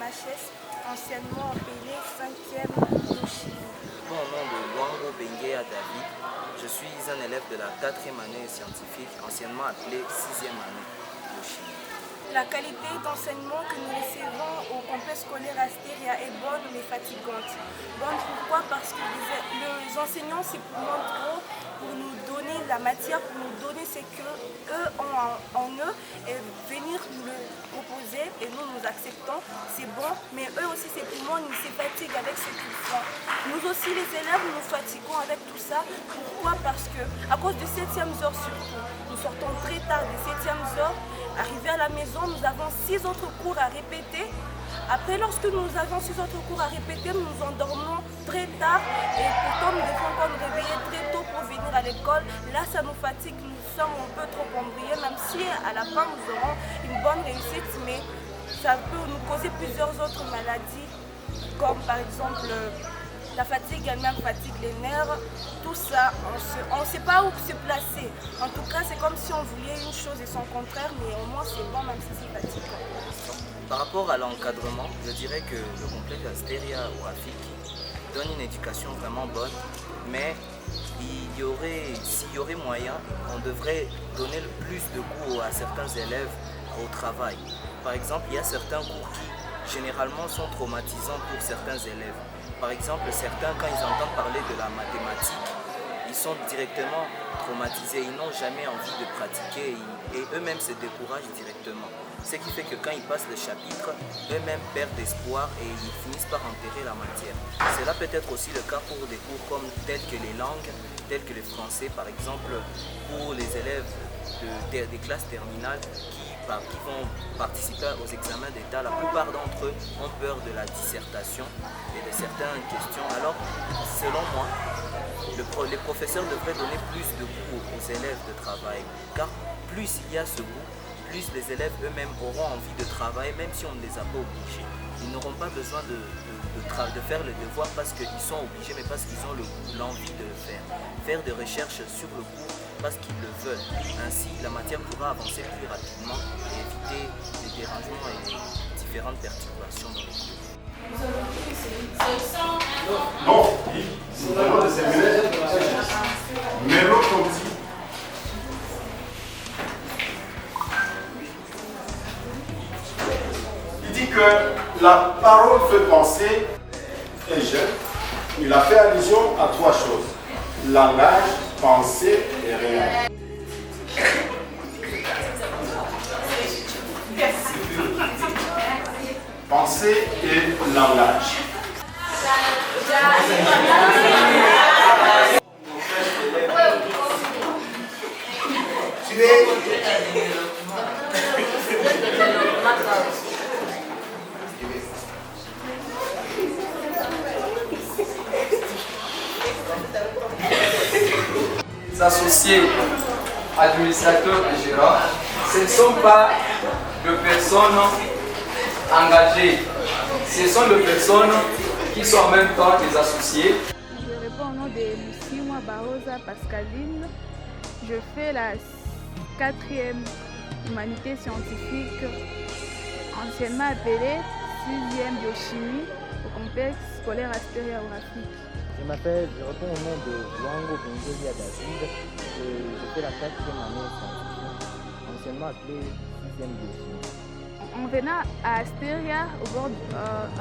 MHS, anciennement appelé 5e Yoshimi. Au nom de Luango Benguea David, je suis un élève de la 4e année scientifique, anciennement appelée 6e année Yoshimi. La qualité d'enseignement que nous recevons au complexe scolaire Astéria est bonne mais fatigante. Bonne pourquoi? Parce que les enseignants se montrent trop pour nous donner la matière, pour nous donner ce qu'eux ont en eux et venir nous le proposer et nous acceptons. C'est bon, mais eux aussi c'est pour moi, ils se fatiguent avec ce qu'ils font. Nous aussi les élèves, nous fatiguons avec tout ça. Pourquoi? Parce que à cause de 7e heure surtout, nous sortons très tard des 7e heures. Arrivé à la maison, nous avons 6 autres cours à répéter. Après, lorsque nous avons 6 autres cours à répéter, nous nous endormons très tard et pourtant nous devons encore nous réveiller très tôt pour venir à l'école. Là, ça nous fatigue, nous sommes un peu trop embrouillés, même si à la fin nous aurons une bonne réussite, mais ça peut nous causer plusieurs autres maladies, comme par exemple la fatigue elle-même fatigue les nerfs, tout ça, on ne sait pas où se placer. En tout cas, c'est comme si on voulait une chose et son contraire, mais au moins c'est bon, même si c'est fatigant. Par rapport à l'encadrement, je dirais que le complexe Astéria ou Rafiki donne une éducation vraiment bonne, mais s'il y aurait moyen, on devrait donner le plus de cours à certains élèves au travail. Par exemple, il y a certains cours qui généralement sont traumatisants pour certains élèves. Par exemple, certains, quand ils entendent parler de la mathématique, ils sont directement traumatisés, ils n'ont jamais envie de pratiquer et eux-mêmes se découragent directement. Ce qui fait que quand ils passent le chapitre, eux-mêmes perdent espoir et ils finissent par enterrer la matière. Cela peut être aussi le cas pour des cours comme tels que les langues, tels que le français, par exemple, pour les élèves des classes terminales qui vont participer aux examens d'État. La plupart d'entre eux ont peur de la dissertation et de certaines questions. Alors, selon moi, les professeurs devraient donner plus de cours aux élèves de travail, car plus il y a ce goût, plus les élèves eux-mêmes auront envie de travailler, même si on ne les a pas obligés. Ils n'auront pas besoin de faire le devoir parce qu'ils sont obligés, mais parce qu'ils ont l'envie de le faire. Faire des recherches sur le cours parce qu'ils le veulent. Ainsi, la matière pourra avancer plus rapidement et éviter les dérangements et les différentes perturbations dans les cours. Non, c'est vraiment de ces mais l'autre dit. Il dit que la parole fait penser un jeune. Il a fait allusion à 3 choses. Langage, pensée et rien. Pensée et langage. Les associés, administrateurs et gérants, ce ne sont pas de personnes engagées, ce sont des personnes qui sont en même temps des associés. Je réponds au nom de Moussimwa Barosa Pascaline. Je fais la 4e humanité scientifique, anciennement appelée 6e biochimie au complexe scolaire Astéria au Rafiki. Je réponds au nom de Luango Benguea David. Je fais la 4e année scientifique, anciennement appelée 6e biochimie. En venant à Astéria,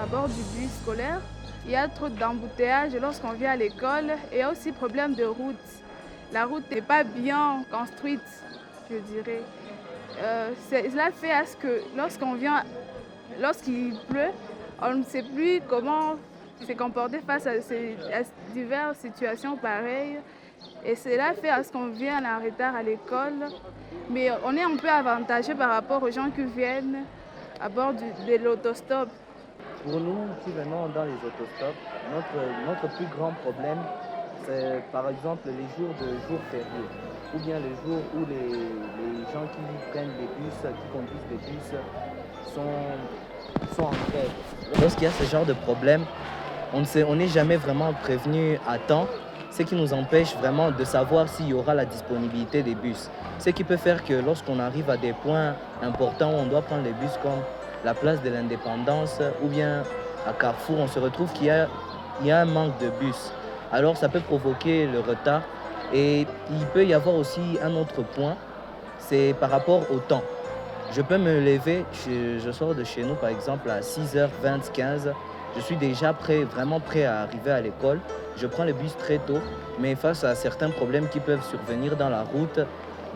à bord du bus scolaire, il y a trop d'embouteillages lorsqu'on vient à l'école et il y a aussi problème de route. La route n'est pas bien construite, je dirais. Cela fait à ce que lorsqu'il pleut, on ne sait plus comment se comporter face à diverses situations pareilles. Et cela fait à ce qu'on vient en retard à l'école. Mais on est un peu avantagé par rapport aux gens qui viennent à bord de l'autostop. Pour nous qui venons dans les autostops, notre plus grand problème, c'est par exemple les jours fériés, ou bien les jours où les gens qui prennent les bus, qui conduisent les bus, sont en grève. Lorsqu'il y a ce genre de problème, on n'est jamais vraiment prévenu à temps, ce qui nous empêche vraiment de savoir s'il y aura la disponibilité des bus. Ce qui peut faire que lorsqu'on arrive à des points importants où on doit prendre les bus comme la place de l'Indépendance ou bien à Carrefour, on se retrouve qu'il y a un manque de bus. Alors ça peut provoquer le retard. Et il peut y avoir aussi un autre point, c'est par rapport au temps. Je peux me lever, je sors de chez nous par exemple à 6h25, je suis déjà vraiment prêt à arriver à l'école. Je prends le bus très tôt, mais face à certains problèmes qui peuvent survenir dans la route,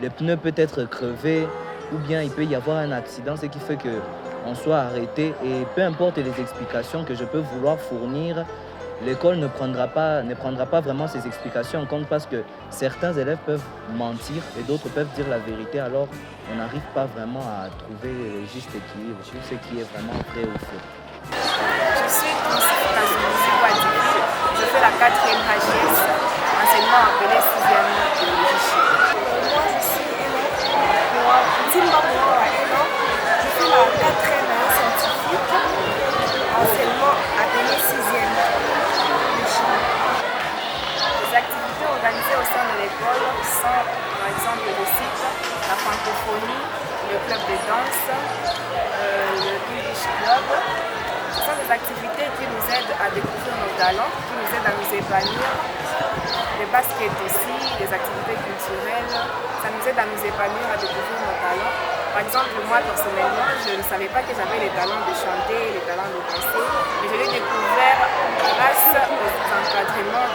le pneu peut être crevé ou bien il peut y avoir un accident, ce qui fait qu'on soit arrêté. Et peu importe les explications que je peux vouloir fournir, l'école ne prendra pas vraiment ces explications en compte parce que certains élèves peuvent mentir et d'autres peuvent dire la vérité. Alors, on n'arrive pas vraiment à trouver le juste équilibre sur ce qui est vraiment vrai ou faux. Je suis Guadeloupe. Je fais la 4e HGS, enseignement appelé 6e de Vichy. Moi, je suis Timba Moua Eno. Je fais la 4e année scientifique, enseignement appelé 6e. Les activités organisées au sein de l'école sont par exemple le site, la francophonie, le club de danse, le English Club. Ce sont des activités qui nous aident à découvrir nos talents, qui nous aident à nous épanouir. Le basket aussi, les activités culturelles, ça nous aide à nous épanouir, à découvrir nos talents. Par exemple, moi personnellement, je ne savais pas que j'avais les talents de chanter, les talents de danser, mais je l'ai découvert grâce aux encadrements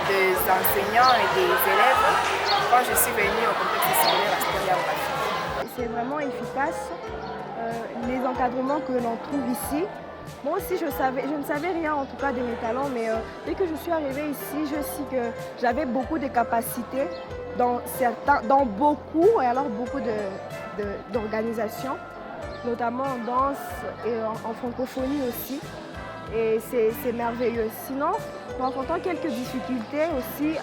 des enseignants et des élèves quand je suis venue au complexe scolaire Asteria Ouafi. C'est vraiment efficace, les encadrements que l'on trouve ici. Moi aussi, je ne savais rien en tout cas de mes talents, mais dès que je suis arrivée ici, je sais que j'avais beaucoup de capacités dans beaucoup d'organisations, notamment en danse et en francophonie aussi. Et c'est merveilleux. Sinon, nous rencontrons quelques difficultés aussi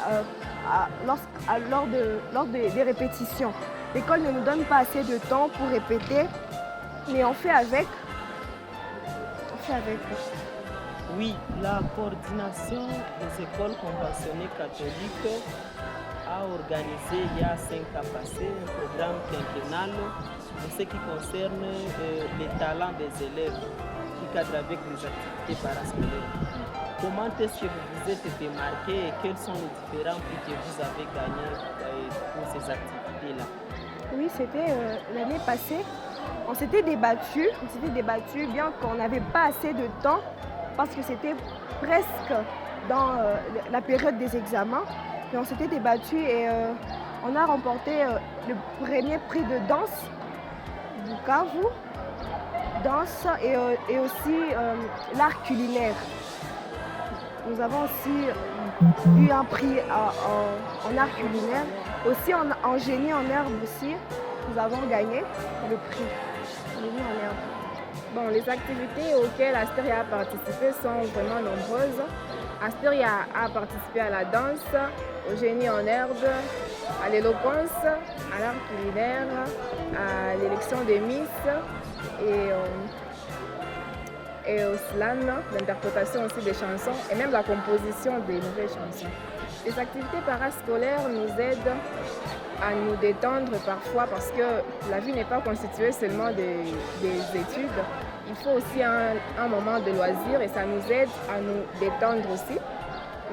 lors des répétitions. L'école ne nous donne pas assez de temps pour répéter, mais on fait avec. Oui, la coordination des écoles conventionnées catholiques a organisé il y a 5 ans passés un programme quinquennal en ce qui concerne les talents des élèves qui cadrent avec les activités parascolaires. Comment est-ce que vous vous êtes démarqué et quels sont les différents prix que vous avez gagnés pour ces activités-là? Oui, c'était l'année passée. On s'était débattu, bien qu'on n'avait pas assez de temps parce que c'était presque dans la période des examens. Et on s'était débattu et on a remporté le premier prix de danse, Bukavu, danse et aussi l'art culinaire. Nous avons aussi eu un prix en art culinaire, aussi en génie en herbe aussi. Nous avons gagné le prix génie en herbe. Bon, les activités auxquelles Asteria a participé sont vraiment nombreuses. Asteria a participé à la danse, au génie en herbe, à l'éloquence, à l'art culinaire, à l'élection des Miss et au slam, l'interprétation aussi des chansons et même la composition des nouvelles chansons. Les activités parascolaires nous aident à nous détendre parfois parce que la vie n'est pas constituée seulement des études. Il faut aussi un moment de loisir et ça nous aide à nous détendre aussi.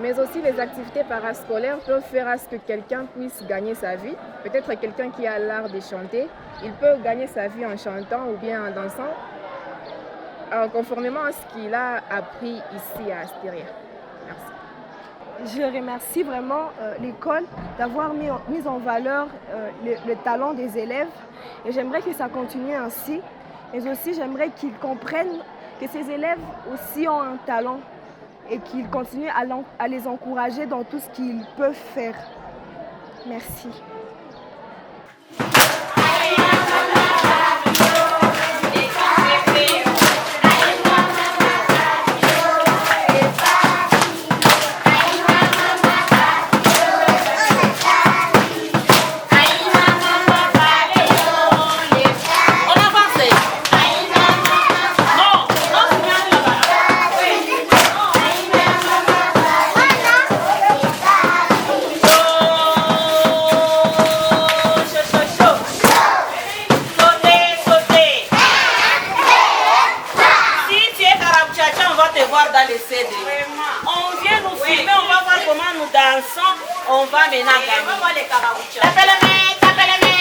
Mais aussi les activités parascolaires peuvent faire à ce que quelqu'un puisse gagner sa vie. Peut-être quelqu'un qui a l'art de chanter, il peut gagner sa vie en chantant ou bien en dansant, conformément à ce qu'il a appris ici à Asteria. Merci. Je remercie vraiment l'école d'avoir mis en valeur le talent des élèves et j'aimerais que ça continue ainsi. Mais aussi j'aimerais qu'ils comprennent que ces élèves aussi ont un talent et qu'ils continuent à les encourager dans tout ce qu'ils peuvent faire. Merci. voir dans les CD. On vient nous filmer, on va voir comment nous dansons. On va maintenant gagner. On va voir les cabarouchas. Tapez les mains, tapez les mains.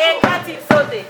Et quand il saute,